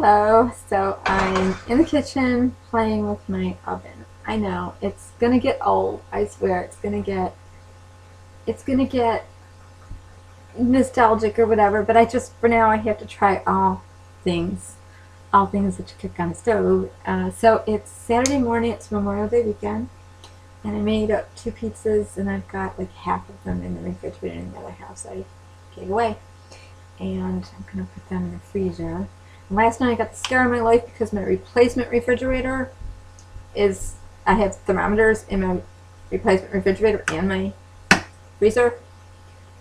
Hello. So I'm in the kitchen playing with my oven. I know it's gonna get old. I swear it's gonna get nostalgic or whatever. But I just for now I have to try things, all things that you cook on the stove. So it's Saturday morning. It's Memorial Day weekend, and I made up 2 pizzas, and I've got like half of them in the refrigerator, and the other half I gave away. And I'm gonna put them in the freezer. And last night I got the scare of my life because my replacement refrigerator is, I have thermometers in my replacement refrigerator and my freezer,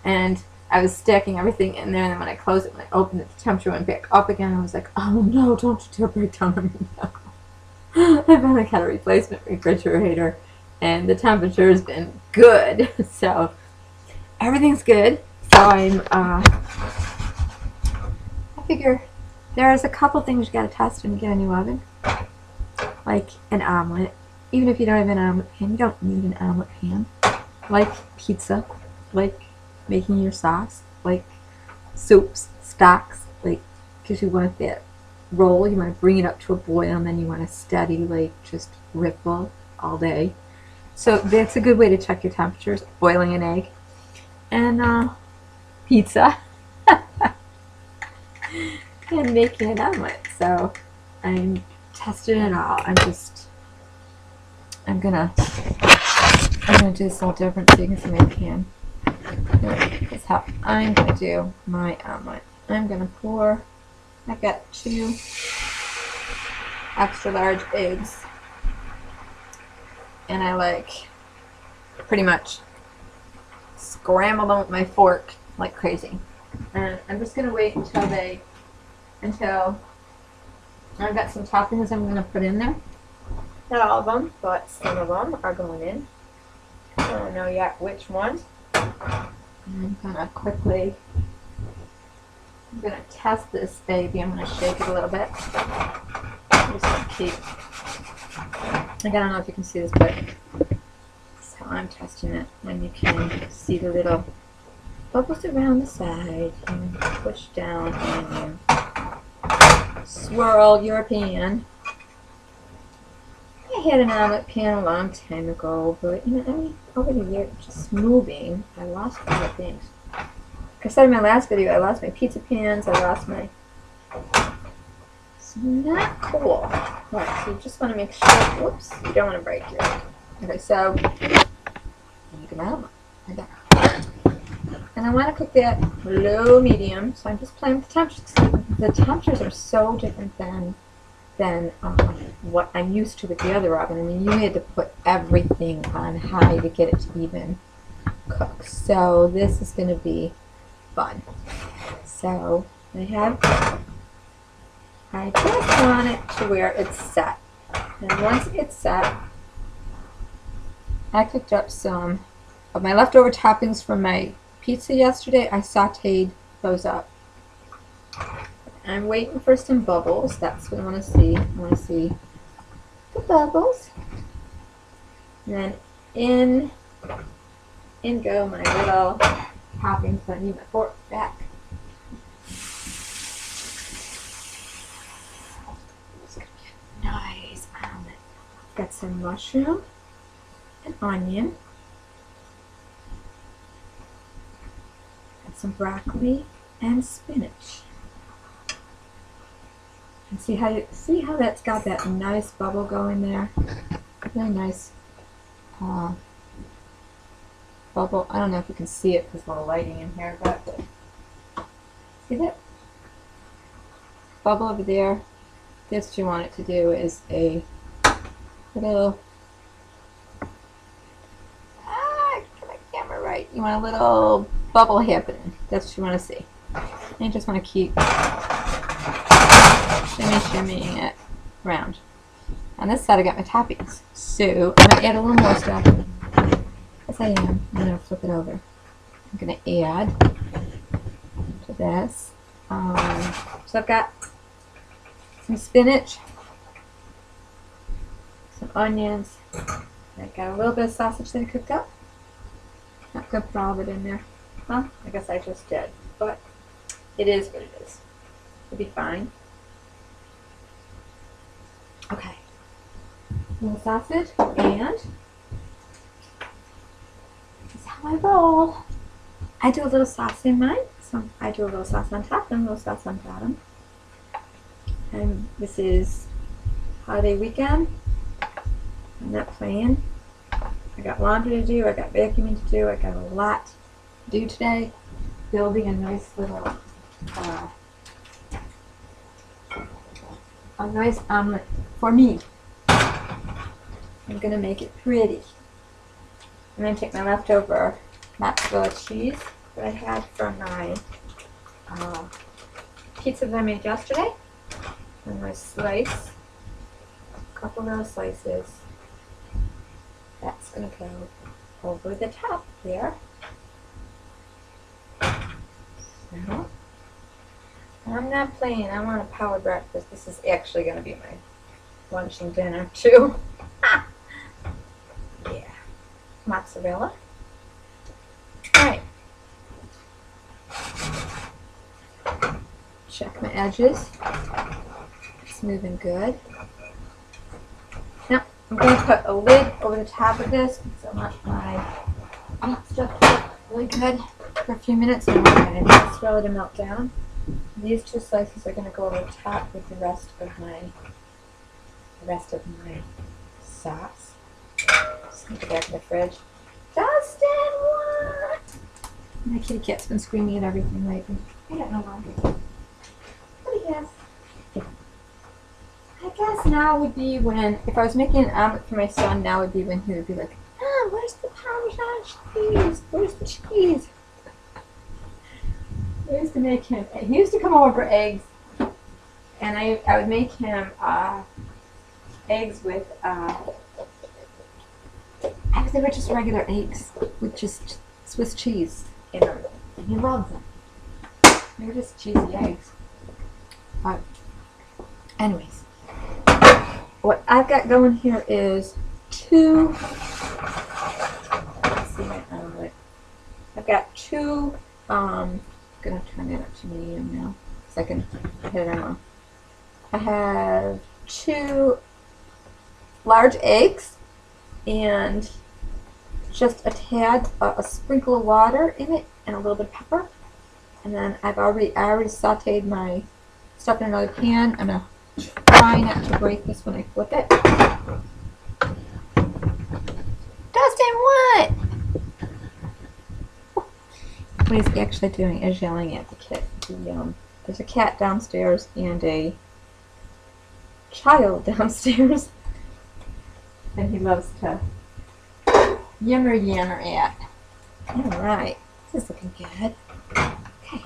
and I was stacking everything in there, and then when I closed it, when I opened it, the temperature went back up again. I was like, oh no, don't you dare break down on me now. I finally got a replacement refrigerator, and the temperature has been good, so everything's good. So I figure there's a couple things you gotta test when you get a new oven, like an omelet. Even if you don't have an omelet pan, you don't need an omelet pan. Like pizza, like making your sauce, like soups, stocks, like because you want that roll, you want to bring it up to a boil, and then you want to steady, like just ripple all day. So that's a good way to check your temperatures. Boiling an egg and pizza. And making an omelet. So I'm testing it all. I'm gonna do this a little different so you can see my pan. That's how I'm gonna do my omelet. I've got 2 extra large eggs, and I like pretty much scramble them with my fork like crazy. And I'm just gonna wait until I've got some toppings I'm going to put in there. Not all of them, but some of them are going in. I don't know yet which ones. I'm going to test this baby. I'm going to shake it a little bit. I'm just going to keep, I don't know if you can see this, but that's how I'm testing it. And you can see the little bubbles around the side and push down and swirl your pan. I had an omelet pan a long time ago, but over the years, just moving, I lost a lot of things. Like I said in my last video, I lost my pizza pans, I lost my... It's not cool. Right, so you just want to make sure, whoops, you don't want to break your... Okay, so, make an omelet. And I want to cook that low medium, so I'm just playing with the temperatures. The temperatures are so different than what I'm used to with the other oven. I mean, you had to put everything on high to get it to even cook. So this is going to be fun. So I just want it to where it's set. And once it's set, I cooked up some of my leftover toppings from my pizza yesterday. I sauteed those up. I'm waiting for some bubbles. That's what I want to see. I want to see the bubbles. And then in go my little toppings. I need my fork back. It's going to be a nice omelet. Got some mushroom and onion. Some broccoli and spinach. And see how that's got that nice bubble going there? Very nice bubble. I don't know if you can see it because of the lighting in here, but see that bubble over there? That's what you want it to do, is a little, get my camera right. You want a little bubble happening. That's what you want to see. And you just want to keep shimmying it around. On this side I got my toppings. So I'm going to add a little more stuff. Yes, I am. I'm going to flip it over. I'm going to add to this. So I've got some spinach, some onions. I got a little bit of sausage that I cooked up. Not going to put all of it in there. Well, I guess I just did, but it is what it is. It'll be fine. little sausage, and this is how I roll. I do a little sauce in mine. So I do a little sauce on top and a little sauce on bottom. And this is holiday weekend. I'm not playing. I got laundry to do. I got vacuuming to do. I got a lot to do today. Building a nice little, a nice omelet for me. I'm gonna make it pretty. I'm gonna take my leftover mozzarella cheese that I had from my pizza that I made yesterday. I'm gonna slice a couple little slices. That's gonna go over the top there. So, I'm not playing. I want a power breakfast. This is actually gonna be my lunch and dinner too. Yeah, mozzarella. All right. Check my edges. It's moving good. Now I'm going to put a lid over the top of this because I want my meat stuff to look really good for a few minutes. And I'm going to mozzarella to melt down. These two slices are going to go over the top with the rest of my sauce. Just need to back in the fridge. Dustin, what? My kitty cat's been screaming at everything lately. I don't know why. But yes. I guess now would be when, if I was making an omelet for my son, now would be when he would be like, "Ah, where's the Parmesan cheese? Where's the cheese?" I used to make him, he used to come over for eggs, and I would make him eggs with, they were just regular eggs with just Swiss cheese in them. And he loved them. They were just cheesy eggs. But anyways, what I've got going here is two, let's see my omelet. I've got two, I'm going to turn it up to medium now so I can hit it on. I have two large eggs and just a tad, a sprinkle of water in it and a little bit of pepper. And then I already sauteed my stuff in another pan. I'm going to try not to break this when I flip it. Dustin, what? What he's actually doing is yelling at the kid. There's a cat downstairs and a child downstairs. And he loves to yammer at. Alright, this is looking good. Okay.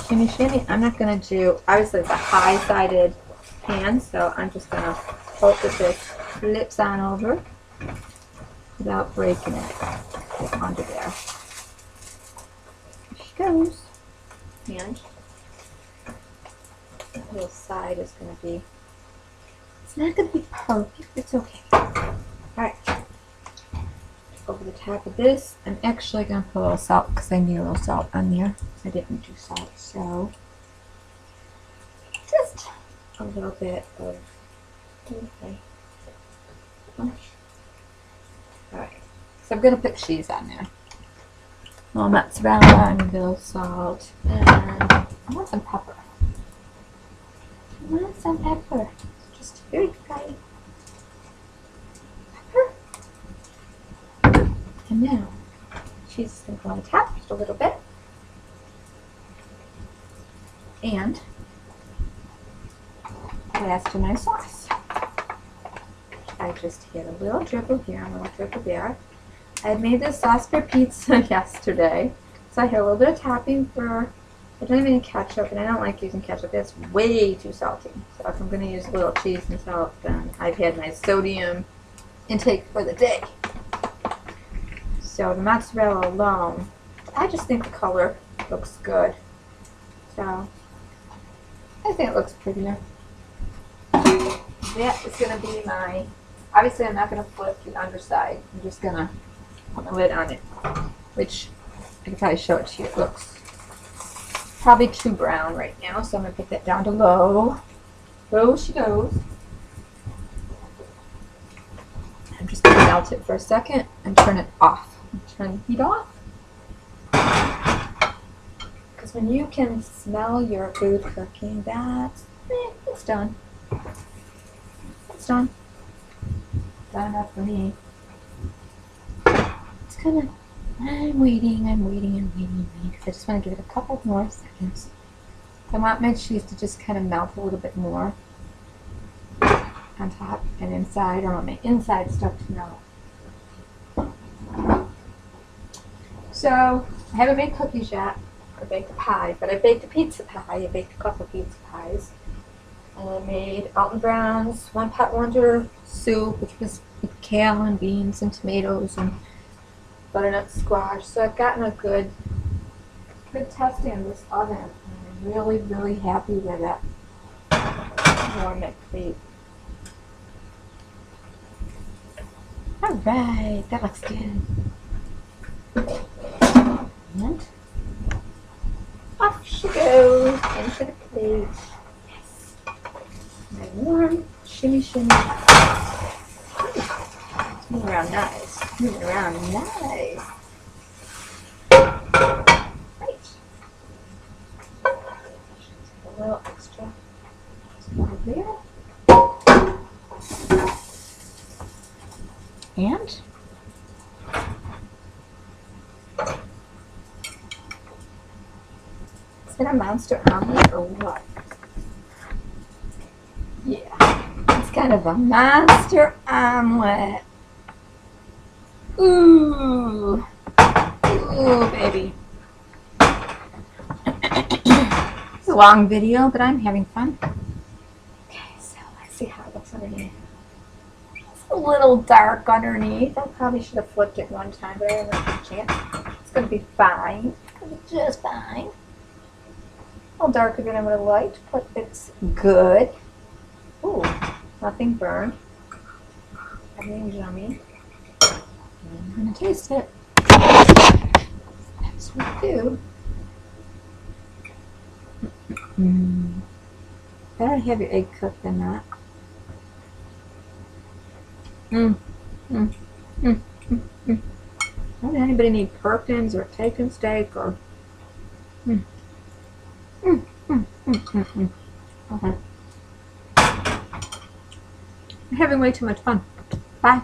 Shimmy, shimmy. I'm not going to do, obviously it's a high-sided pan, so I'm just going to hope that this flips on over without breaking it. Get under there. There she goes. And the little side is going to be, it's not going to be perfect, it's okay. Alright. Over the top of this, I'm actually going to put a little salt because I need a little salt on there. I didn't do salt, so just a little bit of, okay. Alright, so I'm going to put cheese on there. A little mozzarella and a little salt, and I want some pepper. I want some pepper, just very tiny. And now, cheese is going to go on the top just a little bit. And last to my sauce. I just hit a little dribble here and a little dribble there. I made this sauce for pizza yesterday. So I had a little bit of topping for, I don't have any ketchup, and I don't like using ketchup. That's way too salty. So if I'm going to use a little cheese and salt, then I've had my sodium intake for the day. So the mozzarella alone, I just think the color looks good. So I think it looks prettier. That is going to be my, obviously I'm not going to flip the underside. I'm just going to put my lid on it, which I can probably show it to you. It looks probably too brown right now, so I'm going to put that down to low. Low she goes. melt it for a second and turn it off. Turn the heat off. Because when you can smell your food cooking, that's it's done. It's done. Done enough for me. It's kind of, I'm waiting. I just want to give it a couple more seconds. I want my cheese to just kind of melt a little bit more on top and inside. I want my inside stuff to melt. So, I haven't made cookies yet, or baked a pie, but I baked a pizza pie. I baked a couple pizza pies. And I made Alton Brown's one pot wonder soup, which was with kale and beans and tomatoes and butternut squash. So I've gotten a good testing in this oven. And I'm really happy with it. Warm it, please. Alright, that looks good. And off she goes into the plate. Yes. My warm shimmy. It's moving around nice. Right. A little extra. Over there. And is it a monster omelet or what? Yeah, it's kind of a monster omelet. Ooh, baby. It's a long video, but I'm having fun. Okay, so let's see how it looks underneath. A little dark underneath. I probably should have flipped it one time, but I haven't had a chance. It's going to be fine. It's going to be just fine. A little darker than I would have liked, but it's good. Ooh, nothing burned. Everything's yummy. I'm going to taste it. That's what we do. Better have your egg cooked than that. Does anybody need Perkins or Taken Steak or I'm having way too much fun. Bye.